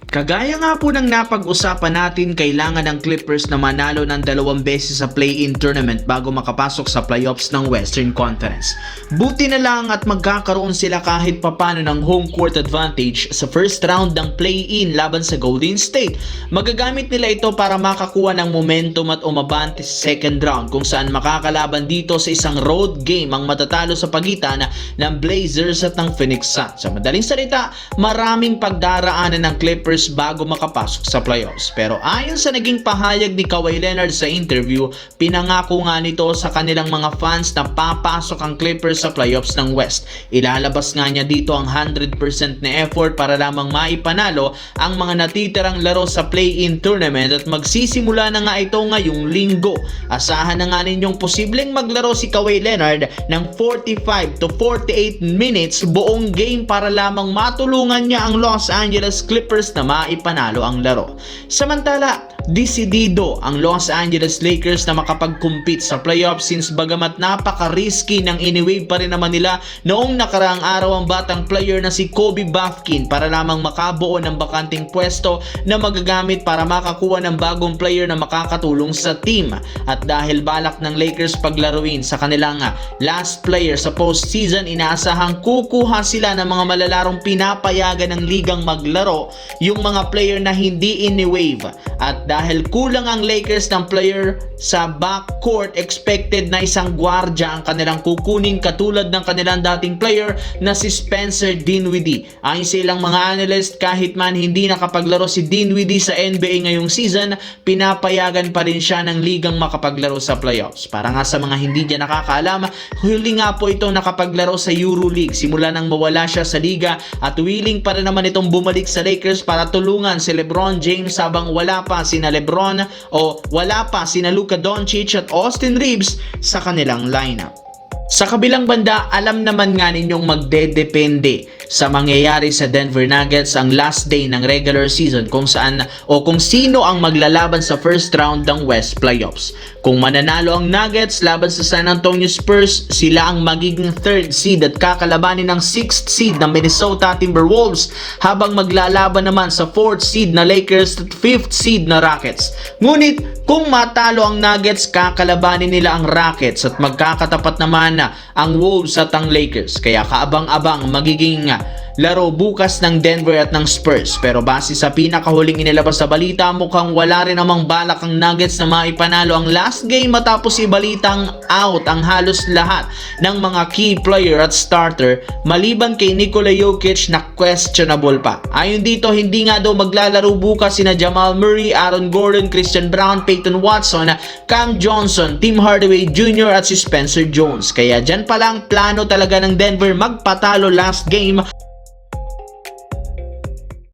Kagaya nga po ng napag-usapan natin, kailangan ng Clippers na manalo ng 2 beses sa play-in tournament bago makapasok sa playoffs ng Western Conference. Buti na lang at magkakaroon sila kahit papano ng home court advantage sa first round ng play-in laban sa Golden State. Magagamit nila ito para makakuha ng momentum at umabante sa second round, kung saan makakalaban dito sa isang road game ang matatalo sa pagitan ng Blazers at ng Phoenix Suns. Sa madaling salita, maraming pagdaraanan ng Clippers bago makapasok sa playoffs. Pero ayon sa naging pahayag ni Kawhi Leonard sa interview, pinangako nga nito sa kanilang mga fans na papasok ang Clippers sa playoffs ng West. Ilalabas nga niya dito ang 100% na effort para lamang maipanalo ang mga natitirang laro sa play-in tournament at magsisimula na nga ito ngayong linggo. Asahan na nga ninyong posibleng maglaro si Kawhi Leonard ng 45 to 48 minutes buong game para lamang matulungan niya ang Los Angeles Clippers na maipanalo ang laro. Samantala, desidido ang Los Angeles Lakers na makapag-compete sa playoffs, since bagamat napaka-risky ng iniwave pa rin naman nila noong nakaraang araw ang batang player na si Kobe Bufkin para lamang makabuo ng bakanting pwesto na magagamit para makakuha ng bagong player na makakatulong sa team. At dahil balak ng Lakers paglaruin sa kanilang last player sa postseason, inaasahang kukuha sila ng mga malalarong pinapayagan ng ligang maglaro, yung mga player na hindi ini-wave. At dahil kulang ang Lakers ng player sa backcourt, expected na isang gwardya ang kanilang kukunin katulad ng kanilang dating player na si Spencer Dinwiddie. Ayon sa ilang mga analyst, kahit man hindi nakapaglaro si Dinwiddie sa NBA ngayong season, pinapayagan pa rin siya ng ligang makapaglaro sa playoffs. Para nga sa mga hindi dyan nakakaalam, huli nga po ito nakapaglaro sa EuroLeague simula nang mawala siya sa liga, at willing pa rin naman itong bumalik sa Lakers para tulungan si LeBron James habang wala pa sina LeBron o wala pa sina Luka Doncic at Austin Reeves sa kanilang lineup. Sa kabilang banda, alam naman nga ninyong magdedepende sa mangyayari sa Denver Nuggets ang last day ng regular season, kung saan o kung sino ang maglalaban sa first round ng West playoffs. Kung mananalo ang Nuggets laban sa San Antonio Spurs, sila ang magiging 3rd seed at kakalabanin ng 6th seed na Minnesota Timberwolves, habang maglalaban naman sa 4th seed na Lakers at 5th seed na Rockets. Ngunit kung matalo ang Nuggets, kakalabanin nila ang Rockets at magkakatapat naman ang Wolves at ang Lakers. Kaya kaabang-abang magiging laro bukas ng Denver at ng Spurs. Pero base sa pinakahuling inilabas sa balita, mukhang wala rin namang balak ang Nuggets na maipanalo ang last game matapos ibalitang out ang halos lahat ng mga key player at starter maliban kay Nikola Jokic na questionable pa. Ayon dito, hindi nga daw maglalaro bukas sina Jamal Murray, Aaron Gordon, Christian Brown, Peyton Watson, Cam Johnson, Tim Hardaway Jr. at si Spencer Jones. Kaya dyan pa lang plano talaga ng Denver magpatalo last game